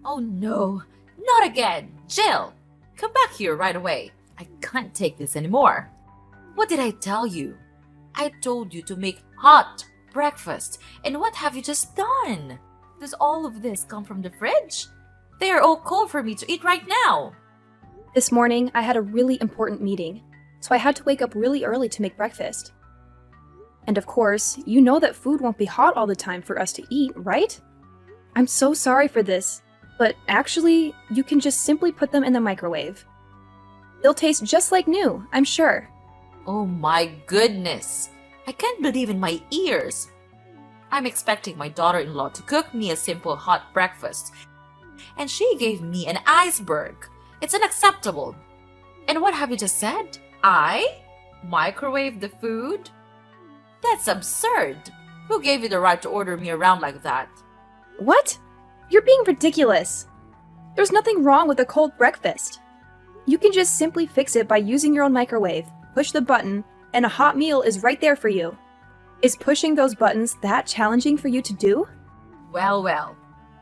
Oh no, not again! Jill! Come back here right away. I can't take this anymore. What did I tell you? I told you to make hot breakfast, and what have you just done? Does all of this come from the fridge? They are all cold for me to eat right now. This morning, I had a really important meeting, so I had to wake up really early to make breakfast. And of course, you know that food won't be hot all the time for us to eat, right? I'm so sorry for this, but actually, you can just simply put them in the microwave. They'll taste just like new, I'm sure. Oh my goodness! I can't believe in my ears! I'm expecting my daughter-in-law to cook me a simple hot breakfast, and she gave me an iceberg. It's unacceptable. And what have you just said? I microwave the food? That's absurd. Who gave you the right to order me around like that? What? You're being ridiculous. There's nothing wrong with a cold breakfast. You can just simply fix it by using your own microwave, push the button, and a hot meal is right there for you. Is pushing those buttons that challenging for you to do? Well.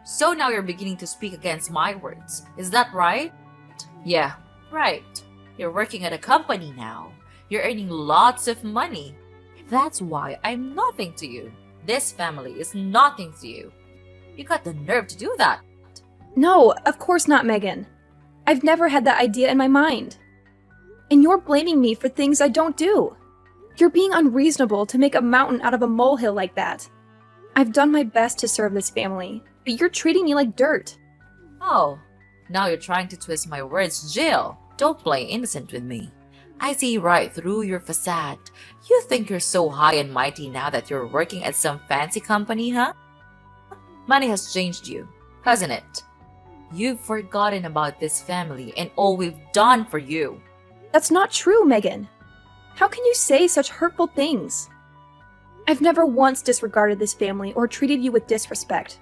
So now you're beginning to speak against my words. Is that right? Yeah, right. You're working at a company now. You're earning lots of money. That's why I'm nothing to you. This family is nothing to you. You got the nerve to do that. No, of course not, Megan. I've never had that idea in my mind. And you're blaming me for things I don't do. You're being unreasonable to make a mountain out of a molehill like that. I've done my best to serve this family, but you're treating me like dirt. Oh, now you're trying to twist my words, Jill. Don't play innocent with me. I see right through your facade. You think you're so high and mighty now that you're working at some fancy company, huh? Money has changed you, hasn't it? You've forgotten about this family and all we've done for you. That's not true, Megan. How can you say such hurtful things? I've never once disregarded this family or treated you with disrespect.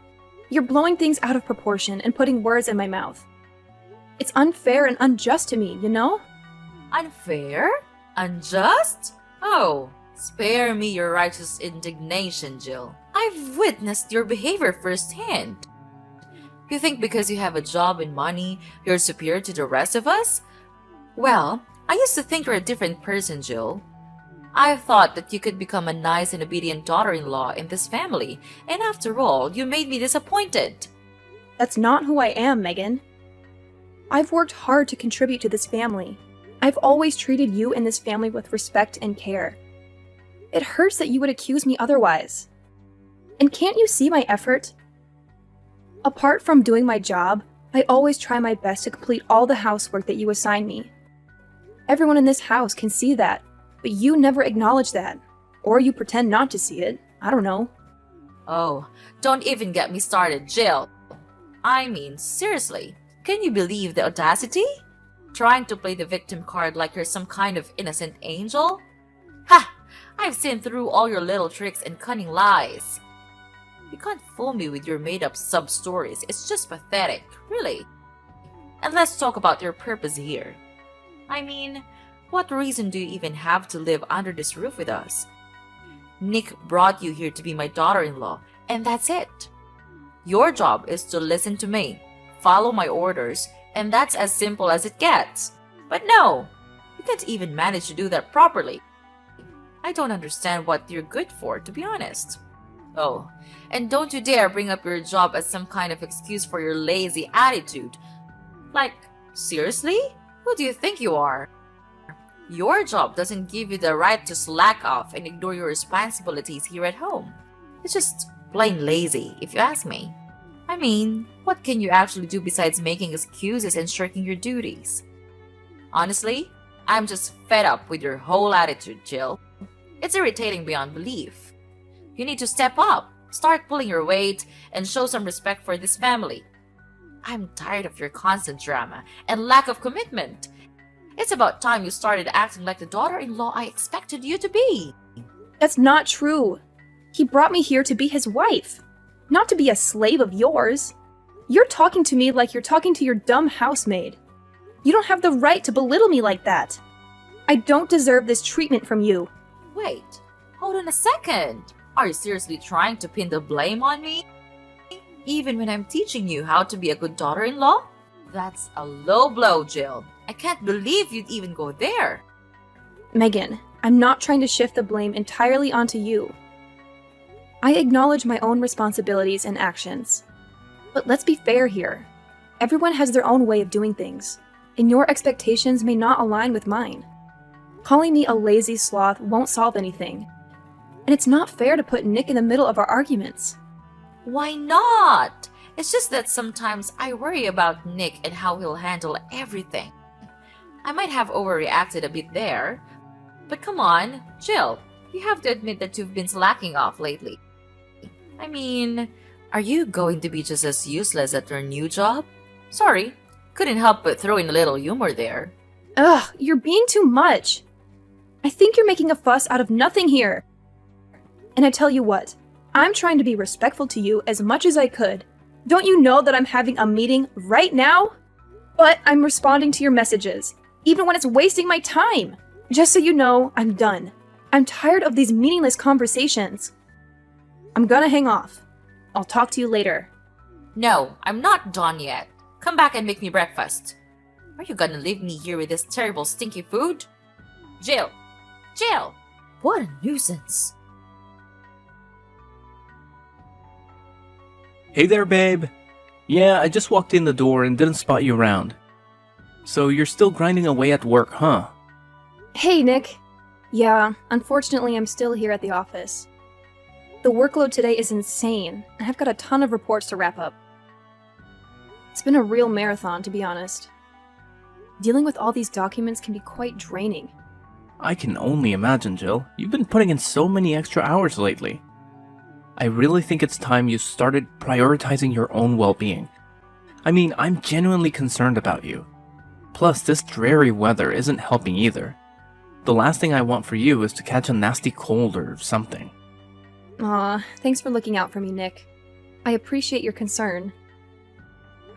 You're blowing things out of proportion and putting words in my mouth. It's unfair and unjust to me, you know? Unfair? Unjust? Oh, spare me your righteous indignation, Jill. I've witnessed your behavior firsthand. You think because you have a job and money, you're superior to the rest of us? Well, I used to think you're a different person, Jill. I thought that you could become a nice and obedient daughter-in-law in this family, and after all, you made me disappointed. That's not who I am, Megan. I've worked hard to contribute to this family. I've always treated you and this family with respect and care. It hurts that you would accuse me otherwise. And can't you see my effort? Apart from doing my job, I always try my best to complete all the housework that you assign me. Everyone in this house can see that, but you never acknowledge that. Or you pretend not to see it. I don't know. Oh, don't even get me started, Jill. I mean, seriously, can you believe the audacity? Trying to play the victim card like you're some kind of innocent angel? Ha! I've seen through all your little tricks and cunning lies. You can't fool me with your made-up sub-stories. It's just pathetic, really. And let's talk about your purpose here. I mean, what reason do you even have to live under this roof with us? Nick brought you here to be my daughter-in-law, and that's it. Your job is to listen to me, follow my orders, and that's as simple as it gets. But no, you can't even manage to do that properly. I don't understand what you're good for, to be honest. Oh, and don't you dare bring up your job as some kind of excuse for your lazy attitude. Like, seriously? Who do you think you are? Your job doesn't give you the right to slack off and ignore your responsibilities here at home. It's just plain lazy, if you ask me. I mean, what can you actually do besides making excuses and shirking your duties? Honestly, I'm just fed up with your whole attitude, Jill. It's irritating beyond belief. You need to step up, start pulling your weight, and show some respect for this family. I'm tired of your constant drama and lack of commitment. It's about time you started acting like the daughter-in-law I expected you to be. That's not true. He brought me here to be his wife, not to be a slave of yours. You're talking to me like you're talking to your dumb housemaid. You don't have the right to belittle me like that. I don't deserve this treatment from you. Wait, hold on a second. Are you seriously trying to pin the blame on me? even when I'm teaching you how to be a good daughter-in-law? That's a low blow, Jill. I can't believe you'd even go there. Megan, I'm not trying to shift the blame entirely onto you. I acknowledge my own responsibilities and actions. But let's be fair here. Everyone has their own way of doing things, and your expectations may not align with mine. Calling me a lazy sloth won't solve anything. And it's not fair to put Nick in the middle of our arguments. Why not? It's just that sometimes I worry about Nick and how he'll handle everything. I might have overreacted a bit there. But come on, Jill, you have to admit that you've been slacking off lately. I mean, are you going to be just as useless at your new job? Sorry, couldn't help but throw in a little humor there. Ugh, you're being too much. I think you're making a fuss out of nothing here. And I tell you what, I'm trying to be respectful to you as much as I could. Don't you know that I'm having a meeting right now? But I'm responding to your messages, even when it's wasting my time. Just so you know, I'm done. I'm tired of these meaningless conversations. I'm gonna hang off. I'll talk to you later. No, I'm not done yet. Come back and make me breakfast. Are you gonna leave me here with this terrible stinky food? Jill! Jill! What a nuisance. Hey there, babe. Yeah, I just walked in the door and didn't spot you around. So you're still grinding away at work, huh? Hey, Nick. Yeah, unfortunately, I'm still here at the office. The workload today is insane, and I've got a ton of reports to wrap up. It's been a real marathon, to be honest. Dealing with all these documents can be quite draining. I can only imagine, Jill. You've been putting in so many extra hours lately. I really think it's time you started prioritizing your own well-being. I mean, I'm genuinely concerned about you. Plus, this dreary weather isn't helping either. The last thing I want for you is to catch a nasty cold or something. Aw, thanks for looking out for me, Nick. I appreciate your concern.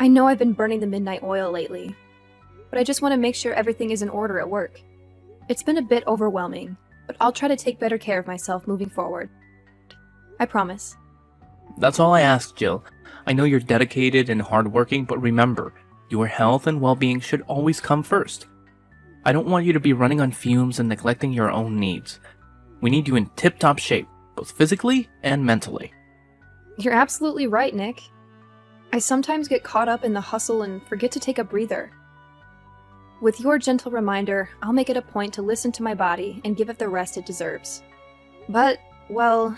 I know I've been burning the midnight oil lately, but I just want to make sure everything is in order at work. It's been a bit overwhelming, but I'll try to take better care of myself moving forward. I promise. That's all I ask, Jill. I know you're dedicated and hardworking, but remember, your health and well-being should always come first. I don't want you to be running on fumes and neglecting your own needs. We need you in tip-top shape, both physically and mentally. You're absolutely right, Nick. I sometimes get caught up in the hustle and forget to take a breather. With your gentle reminder, I'll make it a point to listen to my body and give it the rest it deserves. But, well,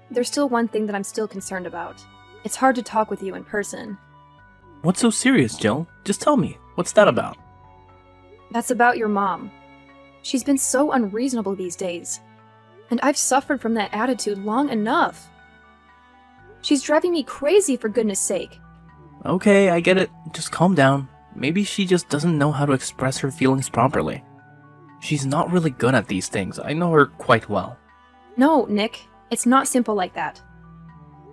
there's still one thing that I'm still concerned about. It's hard to talk with you in person. What's so serious, Jill? Just tell me. What's that about? That's about your mom. She's been so unreasonable these days. And I've suffered from that attitude long enough. She's driving me crazy, for goodness sake. Okay, I get it. Just calm down. Maybe she just doesn't know how to express her feelings properly. She's not really good at these things. I know her quite well. No, Nick. It's not simple like that.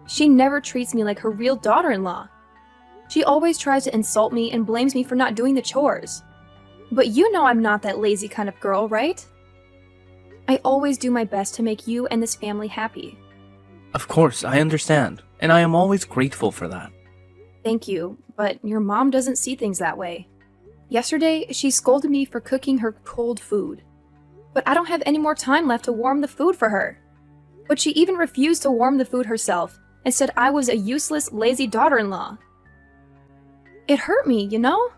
She never treats me like her real daughter-in-law. She always tries to insult me and blames me for not doing the chores. But you know I'm not that lazy kind of girl, right? I always do my best to make you and this family happy. Of course, I understand, and I am always grateful for that. Thank you, but your mom doesn't see things that way. Yesterday, she scolded me for cooking her cold food. But I don't have any more time left to warm the food for her. But she even refused to warm the food herself and said I was a useless, lazy daughter-in-law. It hurt me, you know?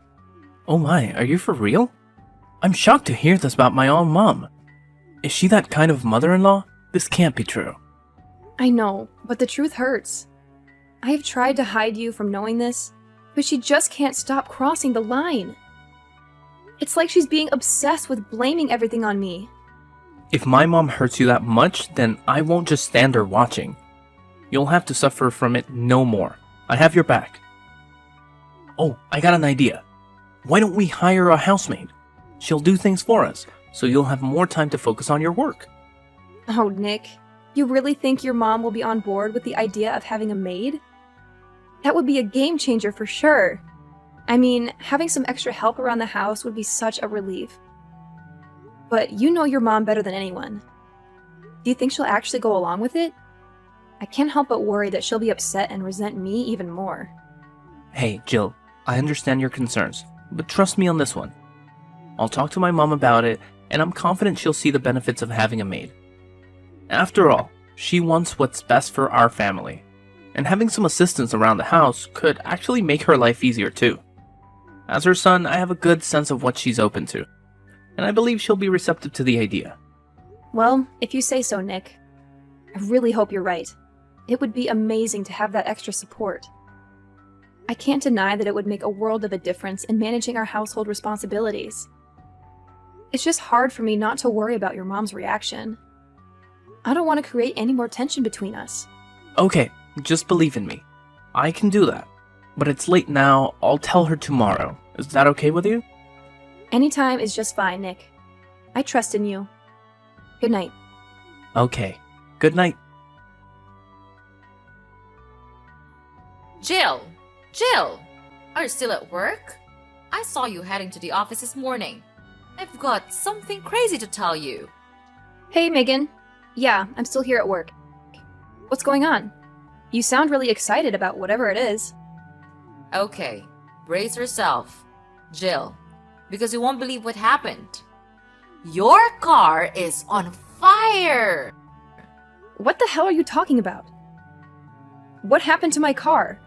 Oh my, are you for real? I'm shocked to hear this about my own mom. Is she that kind of mother-in-law? This can't be true. I know, but the truth hurts. I have tried to hide you from knowing this, but she just can't stop crossing the line. It's like she's being obsessed with blaming everything on me. If my mom hurts you that much, then I won't just stand there watching. You'll have to suffer from it no more. I have your back. Oh, I got an idea. Why don't we hire a housemaid? She'll do things for us, so you'll have more time to focus on your work. Oh, Nick, you really think your mom will be on board with the idea of having a maid? That would be a game changer for sure. I mean, having some extra help around the house would be such a relief. But you know your mom better than anyone. Do you think she'll actually go along with it? I can't help but worry that she'll be upset and resent me even more. Hey, Jill, I understand your concerns, but trust me on this one. I'll talk to my mom about it, and I'm confident she'll see the benefits of having a maid. After all, she wants what's best for our family, and having some assistance around the house could actually make her life easier too. As her son, I have a good sense of what she's open to, and I believe she'll be receptive to the idea. Well, if you say so, Nick. I really hope you're right. It would be amazing to have that extra support. I can't deny that it would make a world of a difference in managing our household responsibilities. It's just hard for me not to worry about your mom's reaction. I don't want to create any more tension between us. Okay, just believe in me. I can do that. But it's late now, I'll tell her tomorrow. Is that okay with you? Anytime is just fine, Nick. I trust in you. Good night. Okay, good night. Jill! Jill! Are you still at work? I saw you heading to the office this morning. I've got something crazy to tell you. Hey, Megan. Yeah, I'm still here at work. What's going on? You sound really excited about whatever it is. Okay, brace yourself, Jill, because you won't believe what happened. Your car is on fire! What the hell are you talking about? What happened to my car?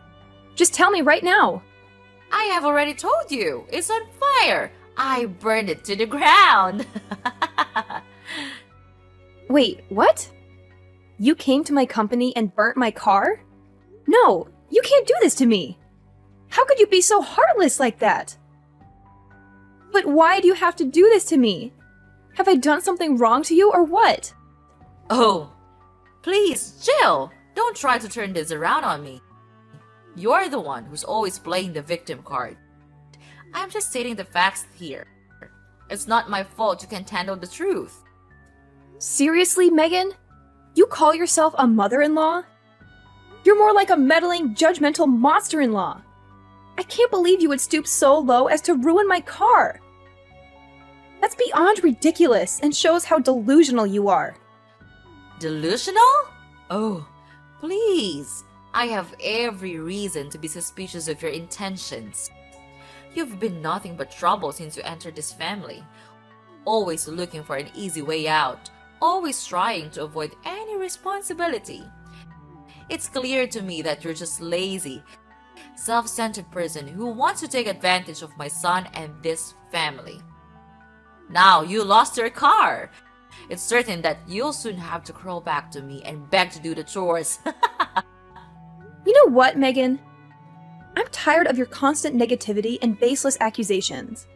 Just tell me right now. I have already told you, it's on fire. I burned it to the ground. Wait, what? You came to my company and burnt my car? No, you can't do this to me. How could you be so heartless like that? But why do you have to do this to me? Have I done something wrong to you or what? Oh, please, Jill, don't try to turn this around on me. You're the one who's always playing the victim card. I'm just stating the facts here. It's not my fault you can't handle the truth. Seriously, Megan? You call yourself a mother-in-law? You're more like a meddling, judgmental monster-in-law. I can't believe you would stoop so low as to ruin my car. That's beyond ridiculous and shows how delusional you are. Delusional? Oh, please. I have every reason to be suspicious of your intentions. You've been nothing but trouble since you entered this family. Always looking for an easy way out. Always trying to avoid any responsibility. It's clear to me that you're just lazy, self-centered person who wants to take advantage of my son and this family. Now you lost your car. It's certain that you'll soon have to crawl back to me and beg to do the chores. You know what, Megan? I'm tired of your constant negativity and baseless accusations.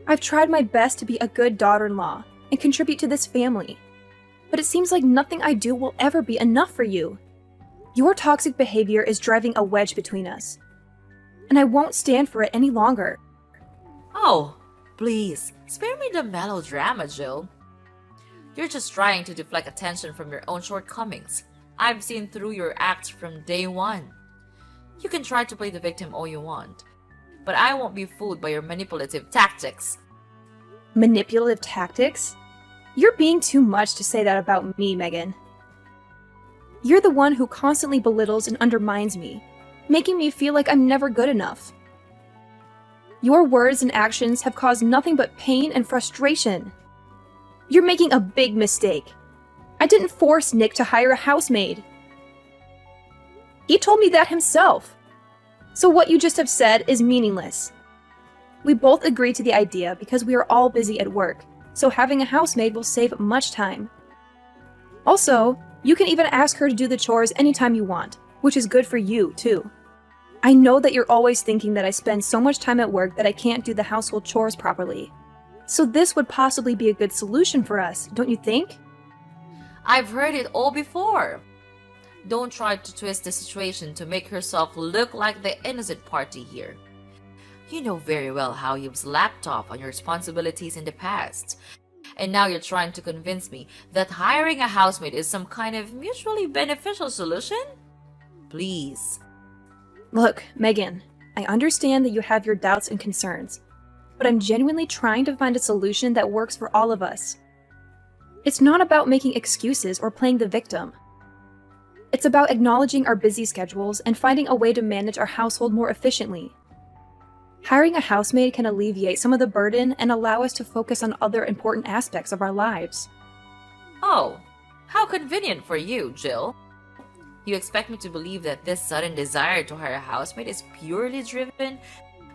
I've tried my best to be a good daughter-in-law and contribute to this family, but it seems like nothing I do will ever be enough for you. Your toxic behavior is driving a wedge between us, and I won't stand for it any longer. Oh, please, spare me the melodrama, Jill. You're just trying to deflect attention from your own shortcomings. I've seen through your acts from day one. You can try to play the victim all you want, but I won't be fooled by your manipulative tactics. Manipulative tactics? You're being too much to say that about me, Megan. You're the one who constantly belittles and undermines me, making me feel like I'm never good enough. Your words and actions have caused nothing but pain and frustration. You're making a big mistake. I didn't force Nick to hire a housemaid. He told me that himself. So what you just have said is meaningless. We both agreed to the idea because we are all busy at work, so having a housemaid will save much time. Also, you can even ask her to do the chores anytime you want, which is good for you, too. I know that you're always thinking that I spend so much time at work that I can't do the household chores properly. So this would possibly be a good solution for us, don't you think? I've heard it all before. Don't try to twist the situation to make yourself look like the innocent party here. You know very well how you've slapped off on your responsibilities in the past. And now you're trying to convince me that hiring a housemaid is some kind of mutually beneficial solution? Please. Look, Megan, I understand that you have your doubts and concerns, but I'm genuinely trying to find a solution that works for all of us. It's not about making excuses or playing the victim. It's about acknowledging our busy schedules and finding a way to manage our household more efficiently. Hiring a housemaid can alleviate some of the burden and allow us to focus on other important aspects of our lives. Oh, how convenient for you, Jill. You expect me to believe that this sudden desire to hire a housemaid is purely driven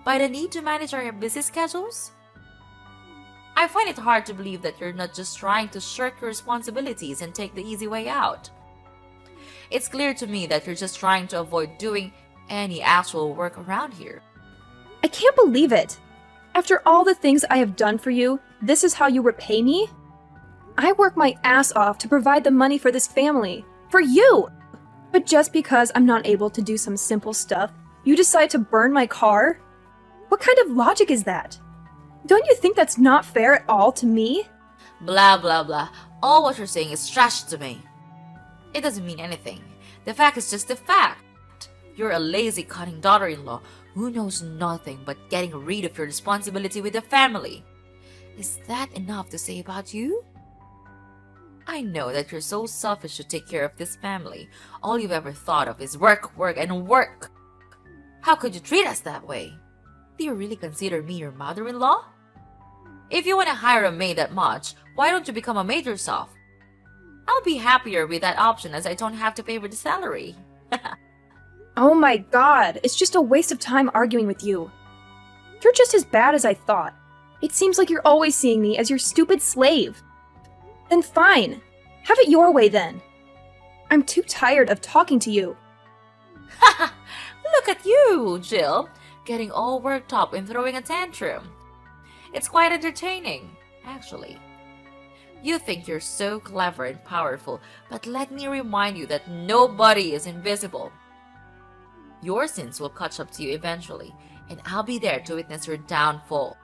by the need to manage our busy schedules? I find it hard to believe that you're not just trying to shirk your responsibilities and take the easy way out. It's clear to me that you're just trying to avoid doing any actual work around here. I can't believe it! After all the things I have done for you, this is how you repay me? I work my ass off to provide the money for this family. For you! But just because I'm not able to do some simple stuff, you decide to burn my car? What kind of logic is that? Don't you think that's not fair at all to me? Blah blah blah. All what you're saying is trash to me. It doesn't mean anything. The fact is just the fact. You're a lazy, cunning daughter-in-law who knows nothing but getting rid of your responsibility with the family. Is that enough to say about you? I know that you're so selfish to take care of this family. All you've ever thought of is work, work, and work. How could you treat us that way? Do you really consider me your mother-in-law? If you want to hire a maid that much, why don't you become a maid yourself? I'll be happier with that option as I don't have to pay for the salary. Oh my god, it's just a waste of time arguing with you. You're just as bad as I thought. It seems like you're always seeing me as your stupid slave. Then fine. Have it your way then. I'm too tired of talking to you. Look at you, Jill, getting all worked up and throwing a tantrum. It's quite entertaining, actually. You think you're so clever and powerful, but let me remind you that nobody is invisible. Your sins will catch up to you eventually, and I'll be there to witness your downfall.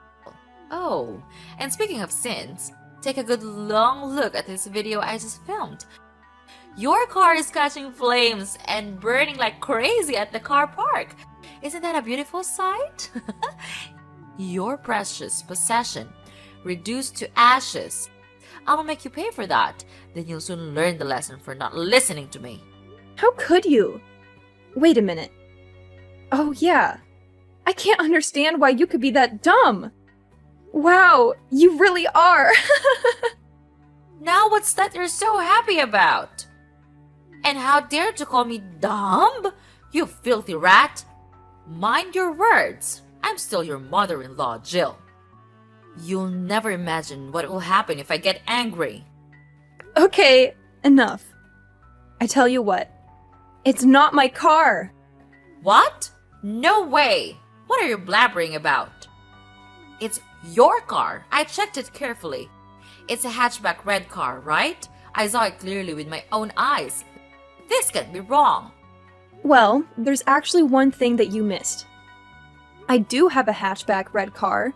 Oh, and speaking of sins, take a good long look at this video I just filmed. Your car is catching flames and burning like crazy at the car park. Isn't that a beautiful sight? Your precious possession reduced to ashes. I'll make you pay for that. Then you'll soon learn the lesson for not listening to me. How could you? Wait a minute. Oh yeah. I can't understand why you could be that dumb. Wow, you really are. Now what's that you're so happy about? And how dare you call me dumb? You filthy rat. Mind your words. I'm still your mother-in-law, Jill. You'll never imagine what will happen if I get angry. Okay, enough. I tell you what. It's not my car. What? No way. What are you blabbering about? It's your car. I checked it carefully. It's a hatchback red car, right? I saw it clearly with my own eyes. This can't be wrong. Well, there's actually one thing that you missed. I do have a hatchback red car,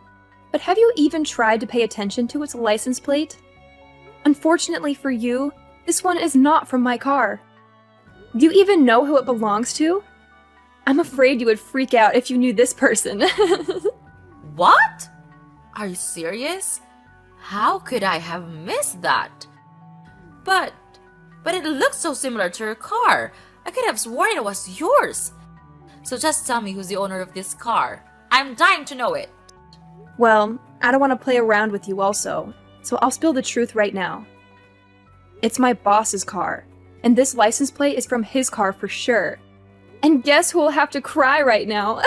but have you even tried to pay attention to its license plate? Unfortunately for you, this one is not from my car. Do you even know who it belongs to? I'm afraid you would freak out if you knew this person. What? Are you serious? How could I have missed that? But it looks so similar to your car. I could have sworn it was yours. So just tell me who's the owner of this car. I'm dying to know it. Well, I don't want to play around with you also, so I'll spill the truth right now. It's my boss's car, and this license plate is from his car for sure. And guess who will have to cry right now?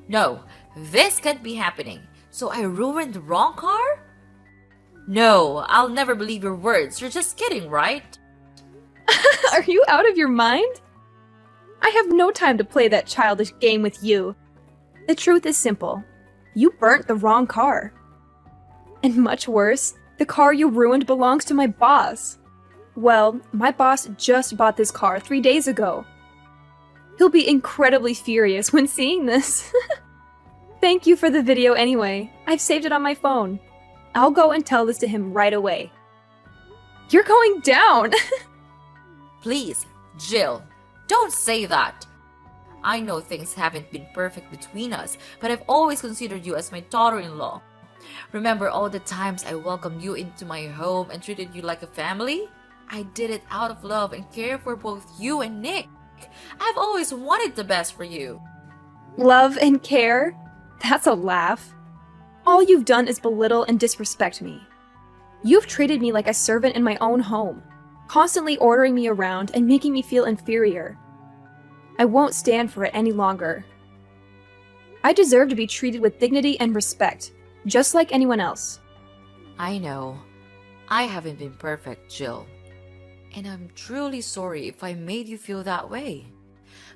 No, this can't be happening. So I ruined the wrong car? No, I'll never believe your words. You're just kidding, right? Are you out of your mind? I have no time to play that childish game with you. The truth is simple. You burnt the wrong car. And much worse, the car you ruined belongs to my boss. Well, my boss just bought this car 3 days ago. He'll be incredibly furious when seeing this. Thank you for the video anyway. I've saved it on my phone. I'll go and tell this to him right away. You're going down! Please, Jill, don't say that. I know things haven't been perfect between us, but I've always considered you as my daughter-in-law. Remember all the times I welcomed you into my home and treated you like a family? I did it out of love and care for both you and Nick. I've always wanted the best for you. Love and care? That's a laugh. All you've done is belittle and disrespect me. You've treated me like a servant in my own home, constantly ordering me around and making me feel inferior. I won't stand for it any longer. I deserve to be treated with dignity and respect, just like anyone else. I know. I haven't been perfect, Jill. And I'm truly sorry if I made you feel that way.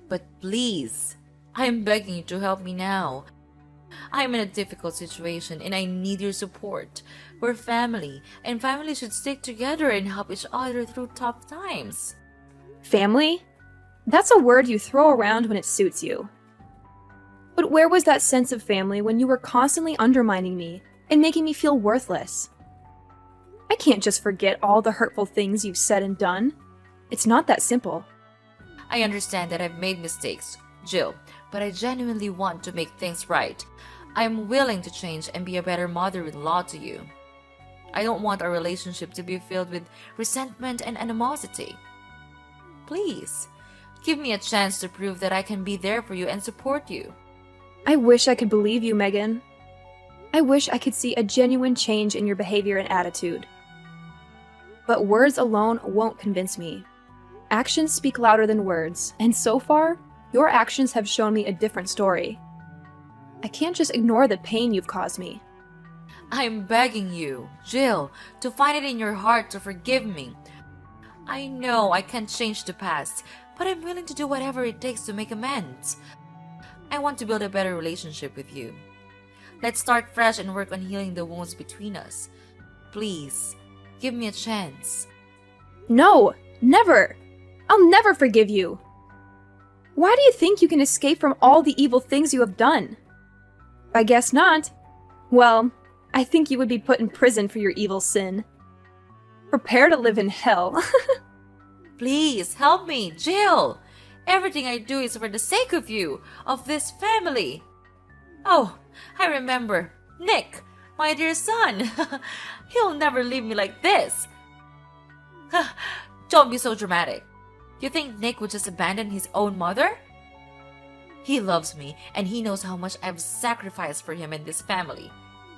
But please, I'm begging you to help me now. I'm in a difficult situation and I need your support. We're family, and family should stick together and help each other through tough times. Family? That's a word you throw around when it suits you. But where was that sense of family when you were constantly undermining me and making me feel worthless? I can't just forget all the hurtful things you've said and done. It's not that simple. I understand that I've made mistakes, Jill, but I genuinely want to make things right. I'm willing to change and be a better mother-in-law to you. I don't want our relationship to be filled with resentment and animosity. Please, give me a chance to prove that I can be there for you and support you. I wish I could believe you, Megan. I wish I could see a genuine change in your behavior and attitude. But words alone won't convince me. Actions speak louder than words, and so far, your actions have shown me a different story. I can't just ignore the pain you've caused me. I'm begging you, Jill, to find it in your heart to forgive me. I know I can't change the past, but I'm willing to do whatever it takes to make amends. I want to build a better relationship with you. Let's start fresh and work on healing the wounds between us. Please, give me a chance. No, never! I'll never forgive you! Why do you think you can escape from all the evil things you have done? I guess not. Well, I think you would be put in prison for your evil sin. Prepare to live in hell. Please, help me, Jill! Everything I do is for the sake of you, of this family. Oh, I remember. Nick, my dear son. He'll never leave me like this. Don't be so dramatic. You think Nick would just abandon his own mother? He loves me, and he knows how much I've sacrificed for him and this family.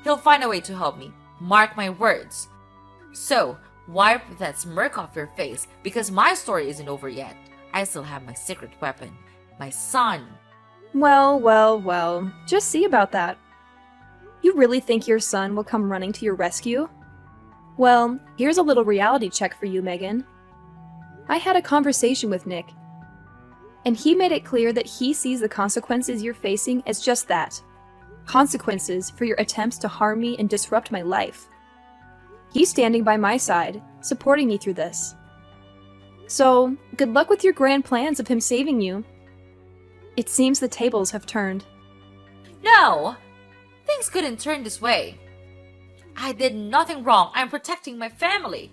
He'll find a way to help me. Mark my words. So, wipe that smirk off your face, because my story isn't over yet. I still have my secret weapon. My son. Well. Just see about that. You really think your son will come running to your rescue? Well, here's a little reality check for you, Megan. I had a conversation with Nick, and he made it clear that he sees the consequences you're facing as just that. Consequences for your attempts to harm me and disrupt my life. He's standing by my side, supporting me through this. So, good luck with your grand plans of him saving you. It seems the tables have turned. No! Things couldn't turn this way. I did nothing wrong. I'm protecting my family.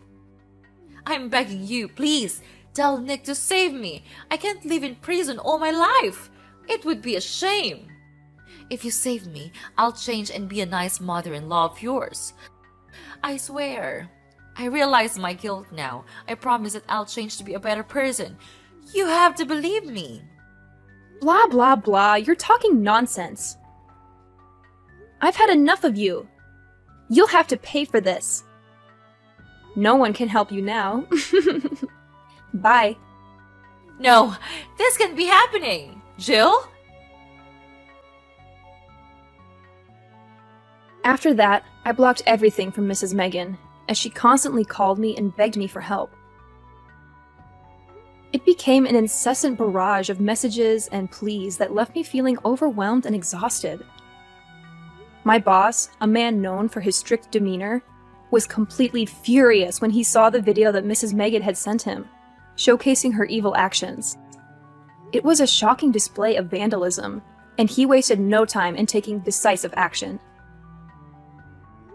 I'm begging you, please, tell Nick to save me. I can't live in prison all my life. It would be a shame. If you save me, I'll change and be a nice mother-in-law of yours. I swear. I realize my guilt now. I promise that I'll change to be a better person. You have to believe me. Blah, blah, blah. You're talking nonsense. I've had enough of you. You'll have to pay for this. No one can help you now. Bye. No, this can't be happening. Jill? After that, I blocked everything from Mrs. Megan, as she constantly called me and begged me for help. It became an incessant barrage of messages and pleas that left me feeling overwhelmed and exhausted. My boss, a man known for his strict demeanor, was completely furious when he saw the video that Mrs. Megan had sent him, showcasing her evil actions. It was a shocking display of vandalism, and he wasted no time in taking decisive action.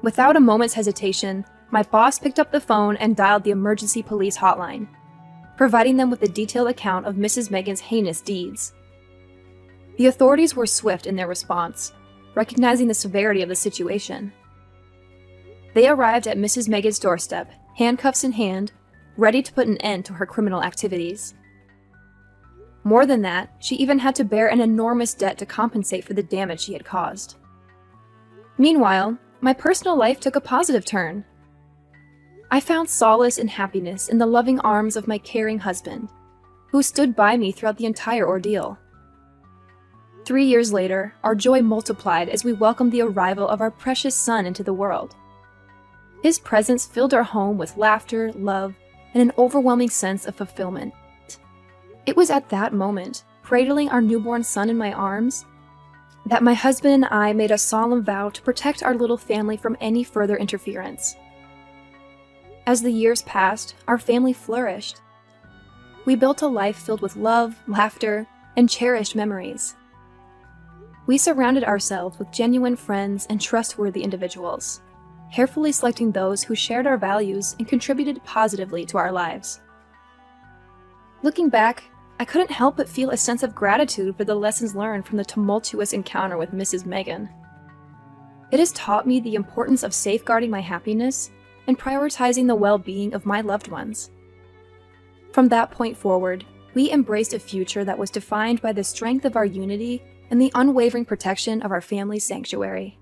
Without a moment's hesitation, my boss picked up the phone and dialed the emergency police hotline, providing them with a detailed account of Mrs. Megan's heinous deeds. The authorities were swift in their response, recognizing the severity of the situation. They arrived at Mrs. Megan's doorstep, handcuffs in hand, ready to put an end to her criminal activities. More than that, she even had to bear an enormous debt to compensate for the damage she had caused. Meanwhile, my personal life took a positive turn. I found solace and happiness in the loving arms of my caring husband, who stood by me throughout the entire ordeal. 3 years later, our joy multiplied as we welcomed the arrival of our precious son into the world. His presence filled our home with laughter, love, and an overwhelming sense of fulfillment. It was at that moment, cradling our newborn son in my arms, that my husband and I made a solemn vow to protect our little family from any further interference. As the years passed, our family flourished. We built a life filled with love, laughter, and cherished memories. We surrounded ourselves with genuine friends and trustworthy individuals, carefully selecting those who shared our values and contributed positively to our lives. Looking back, I couldn't help but feel a sense of gratitude for the lessons learned from the tumultuous encounter with Mrs. Megan. It has taught me the importance of safeguarding my happiness and prioritizing the well-being of my loved ones. From that point forward, we embraced a future that was defined by the strength of our unity and the unwavering protection of our family's sanctuary.